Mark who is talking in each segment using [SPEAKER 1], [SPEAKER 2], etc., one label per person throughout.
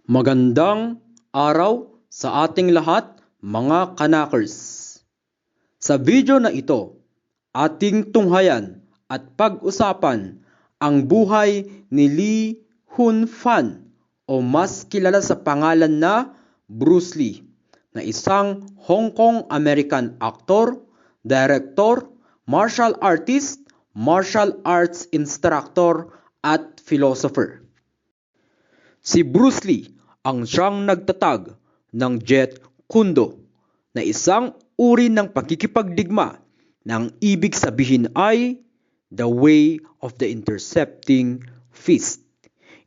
[SPEAKER 1] Magandang araw sa ating lahat, mga kanakers. Sa video na ito, ating tunghayan at pag-usapan ang buhay ni Lee Hun Fan o mas kilala sa pangalan na Bruce Lee, na isang Hong Kong-American actor, director, martial artist, martial arts instructor at philosopher. Si Bruce Lee ang siyang nagtatag ng Jeet Kune Do, na isang uri ng pakikipagdigma na ang ibig sabihin ay the way of the intercepting fist.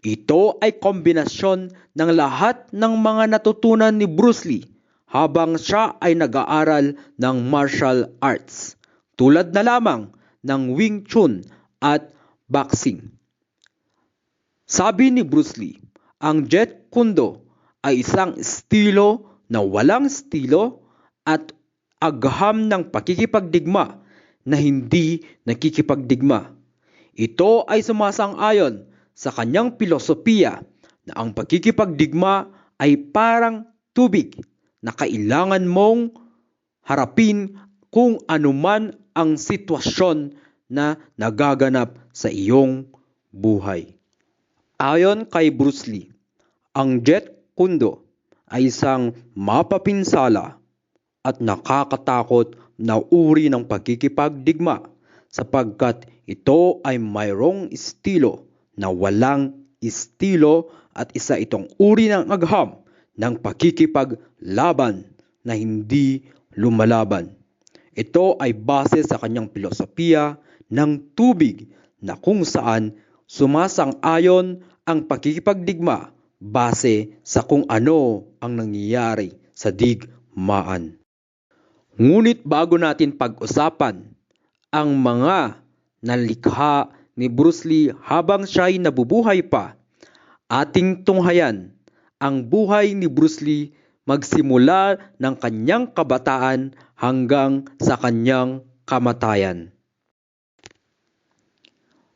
[SPEAKER 1] Ito ay kombinasyon ng lahat ng mga natutunan ni Bruce Lee habang siya ay nag-aaral ng martial arts, tulad na lamang ng Wing Chun at boxing. Sabi ni Bruce Lee, ang Jeet Kune Do ay isang estilo na walang estilo at agham ng pakikipagdigma na hindi nakikipagdigma. Ito ay sumasang-ayon sa kanyang filosofiya na ang pakikipagdigma ay parang tubig na kailangan mong harapin kung anuman ang sitwasyon na nagaganap sa iyong buhay. Ayon kay Bruce Lee, ang Jeet Kune Do ay isang mapapinsala at nakakatakot na uri ng pagkikipagdigma sapagkat ito ay mayroong estilo na walang estilo at isa itong uri ng agham ng pakikipaglaban na hindi lumalaban. Ito ay base sa kanyang filosofiya ng tubig na kung saan sumasang-ayon ang pakikipagdigma base sa kung ano ang nangyayari sa digmaan. Ngunit bago natin pag-usapan ang mga nalikha ni Bruce Lee habang siya ay nabubuhay pa, ating tunghayan ang buhay ni Bruce Lee magsimula ng kanyang kabataan hanggang sa kanyang kamatayan.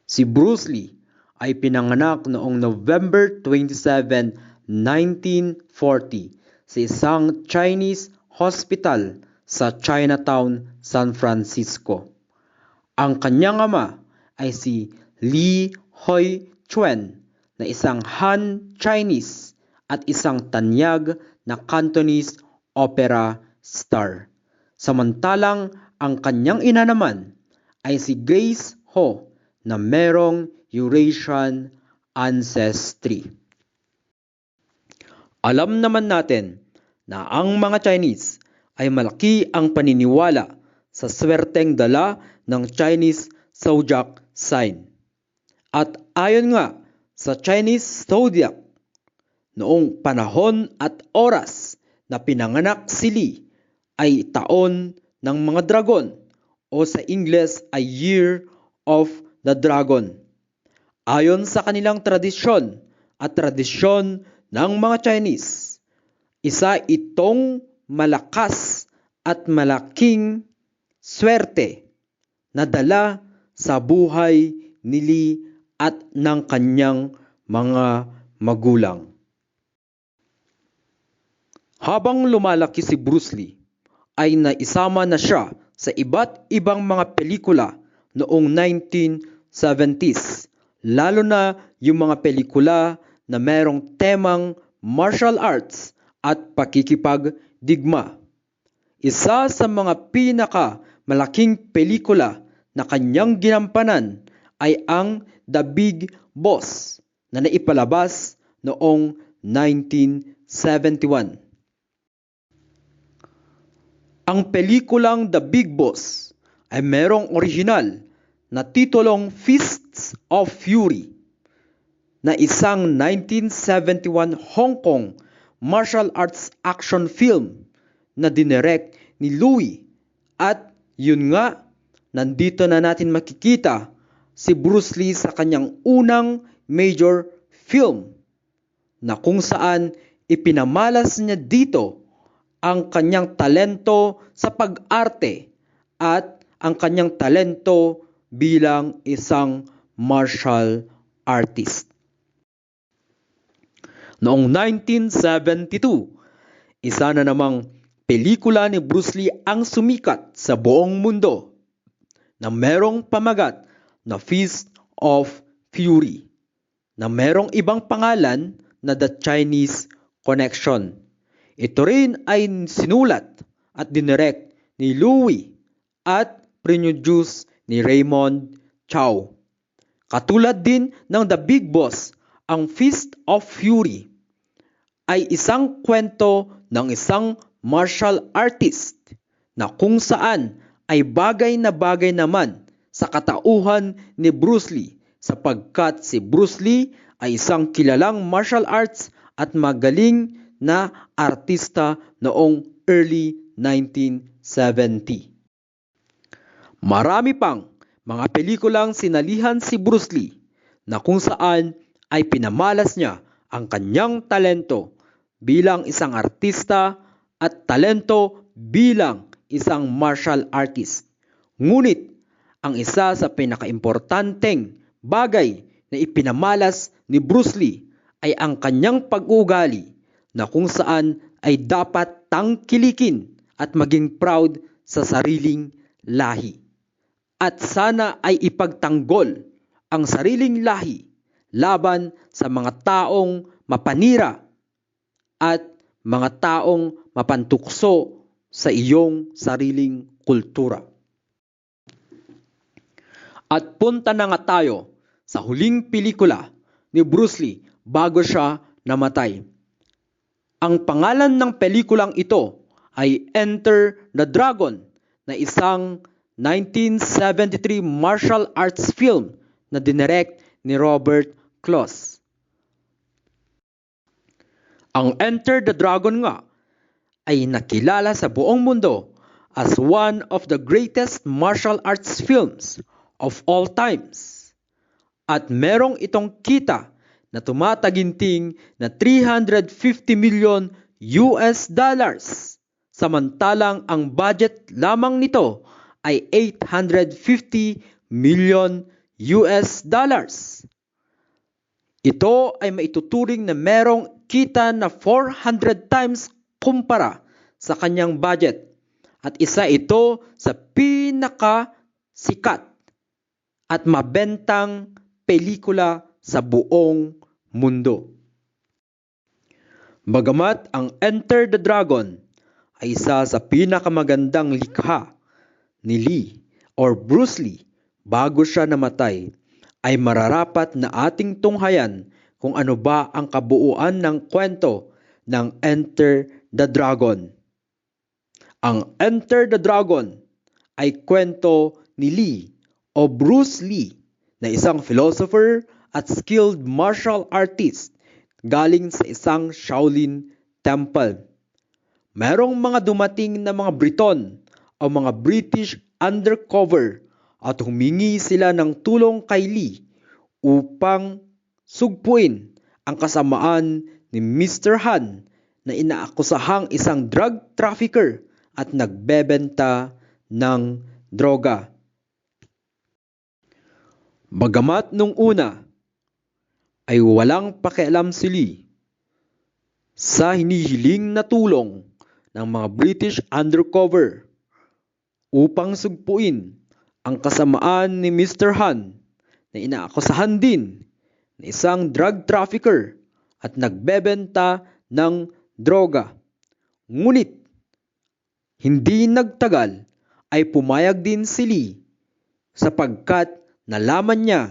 [SPEAKER 1] Si Bruce Lee ay pinanganak noong November 27, 1940 sa isang Chinese hospital sa Chinatown, San Francisco. Ang kanyang ama ay si Lee Hoi Chuen na isang Han Chinese at isang tanyag na Cantonese opera star. Samantalang ang kanyang ina naman ay si Grace Ho na merong Eurasian ancestry. Alam naman natin na ang mga Chinese ay malaki ang paniniwala sa swerteng dala ng Chinese zodiac sign. At ayon nga sa Chinese zodiac, noong panahon at oras na pinanganak si Lee ay taon ng mga dragon o sa Ingles ay Year of the Dragon. Ayon sa kanilang tradisyon at tradisyon ng mga Chinese, isa itong malakas at malaking swerte na dala sa buhay ni Lee at ng kanyang mga magulang. Habang lumalaki si Bruce Lee, ay naisama na siya sa iba't ibang mga pelikula noong 1970s, lalo na yung mga pelikula na merong temang martial arts at pakikipagdigma. Isa sa mga malaking pelikula na kanyang ginampanan ay ang The Big Boss na naipalabas noong 1971. Ang pelikulang The Big Boss ay merong original na titulong Fists of Fury na isang 1971 Hong Kong martial arts action film na dinirect ni Louis. At yun nga, nandito na natin makikita si Bruce Lee sa kanyang unang major film na kung saan ipinamalas niya dito ang kanyang talento sa pag-arte at ang kanyang talento bilang isang martial artist. Noong 1972, isa na namang pelikula ni Bruce Lee ang sumikat sa buong mundo na merong pamagat na Fist of Fury na merong ibang pangalan na The Chinese Connection. Ito rin ay sinulat at dinirect ni Louis at produce ni Raymond Chow. Katulad din ng The Big Boss, ang Fist of Fury ay isang kwento ng isang martial artist na kung saan ay bagay na bagay naman sa katauhan ni Bruce Lee sapagkat si Bruce Lee ay isang kilalang martial arts at magaling na artista noong early 1970. Marami pang mga pelikulang sinalihan si Bruce Lee na kung saan ay pinamalas niya ang kanyang talento bilang isang artista at talento bilang isang martial artist. Ngunit ang isa sa pinakaimportanteng bagay na ipinamalas ni Bruce Lee ay ang kanyang pag-uugali na kung saan ay dapat tangkilikin at maging proud sa sariling lahi. At sana ay ipagtanggol ang sariling lahi laban sa mga taong mapanira at mga taong mapantukso sa iyong sariling kultura. At punta na nga tayo sa huling pelikula ni Bruce Lee bago siya namatay. Ang pangalan ng pelikulang ito ay Enter the Dragon na isang 1973 martial arts film na dinirect ni Robert Clouse. Ang Enter the Dragon nga ay nakilala sa buong mundo as one of the greatest martial arts films of all times. At merong itong kita na tumataginting na $350 million. Samantalang ang budget lamang nito ay $850 million. Ito ay maituturing na merong kita na 400 times kumpara sa kanyang budget at isa ito sa pinakasikat at mabentang pelikula sa buong mundo. Bagamat ang Enter the Dragon ay isa sa pinakamagandang likha ni Lee or Bruce Lee bago siya namatay, ay mararapat na ating tunghayan kung ano ba ang kabuuan ng kwento ng Enter the Dragon. Ang Enter the Dragon ay kwento ni Lee o Bruce Lee na isang philosopher at skilled martial artist galing sa isang Shaolin Temple. Merong mga dumating na mga Briton o mga British undercover at humingi sila ng tulong kay Lee upang sugpuin ang kasamaan ni Mr. Han na inaakusahang isang drug trafficker at nagbebenta ng droga. Bagamat nung una ay walang pakialam si Lee sa hinihiling na tulong ng mga British undercover upang sugpuin ang kasamaan ni Mr. Han na inaakusahan din na isang drug trafficker at nagbebenta ng droga. Ngunit hindi nagtagal ay pumayag din si Lee sapagkat nalaman niya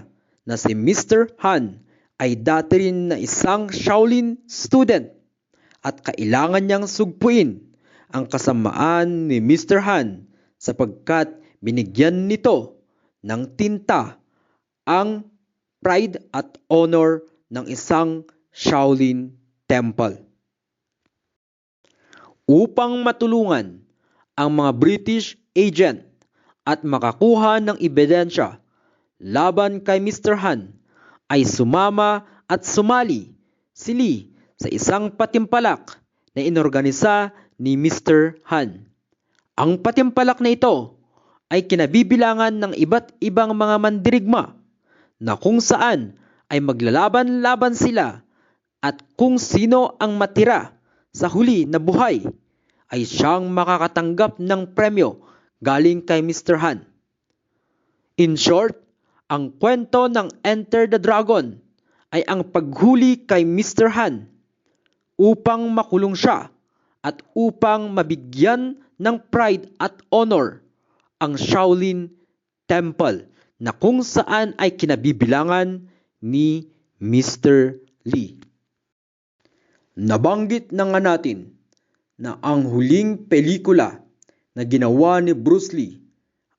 [SPEAKER 1] na si Mr. Han ay dati rin na isang Shaolin student at kailangan niyang sugpuin ang kasamaan ni Mr. Han sapagkat binigyan nito ng tinta ang pride at honor ng isang Shaolin Temple. Upang matulungan ang mga British agent at makakuha ng ebidensya laban kay Mr. Han, ay sumama at sumali si Lee sa isang patimpalak na inorganisa ni Mr. Han. Ang patimpalak na ito ay kinabibilangan ng iba't ibang mga mandirigma na kung saan ay maglalaban-laban sila at kung sino ang matira sa huli na buhay ay siyang makakatanggap ng premyo galing kay Mr. Han. In short, ang kwento ng Enter the Dragon ay ang paghuli kay Mr. Han upang makulong siya at upang mabigyan ng pride at honor ang Shaolin Temple na kung saan ay kinabibilangan ni Mr. Lee. Nabanggit na nga natin na ang huling pelikula na ginawa ni Bruce Lee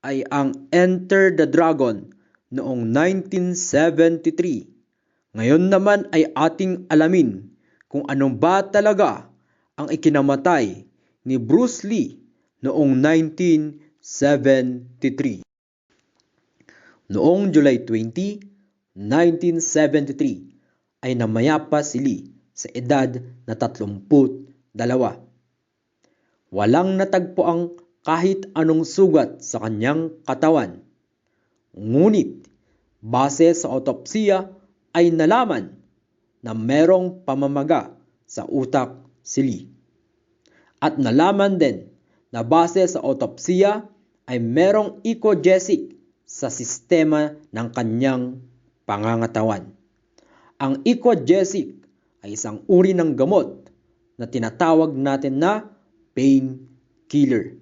[SPEAKER 1] ay ang Enter the Dragon noong 1973. Ngayon naman ay ating alamin kung ano ba talaga ang ikinamatay ni Bruce Lee noong 1973. Noong July 20, 1973 ay namayapa si Lee sa edad na 32. Walang natagpuang kahit anong sugat sa kanyang katawan. Ngunit, base sa autopsiya ay nalaman na merong pamamaga sa utak si Lee. At nalaman din na base sa autopsiya ay merong ecogesic sa sistema ng kanyang pangangatawan. Ang ecogesic ay isang uri ng gamot na tinatawag natin na painkiller.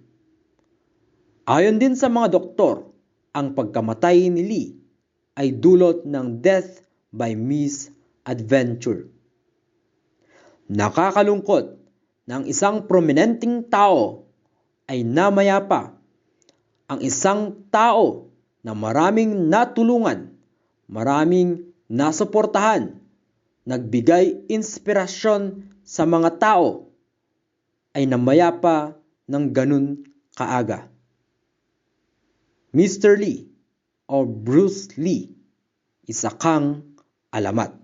[SPEAKER 1] Ayon din sa mga doktor, ang pagkamatay ni Lee ay dulot ng death by misadventure. Nakakalungkot na ang isang prominenteng tao ay namayapa. Ang isang tao na maraming natulungan, maraming nasuportahan, nagbigay inspirasyon sa mga tao, ay namayapa ng ganun kaaga. Mr. Lee o Bruce Lee, isa kang alamat.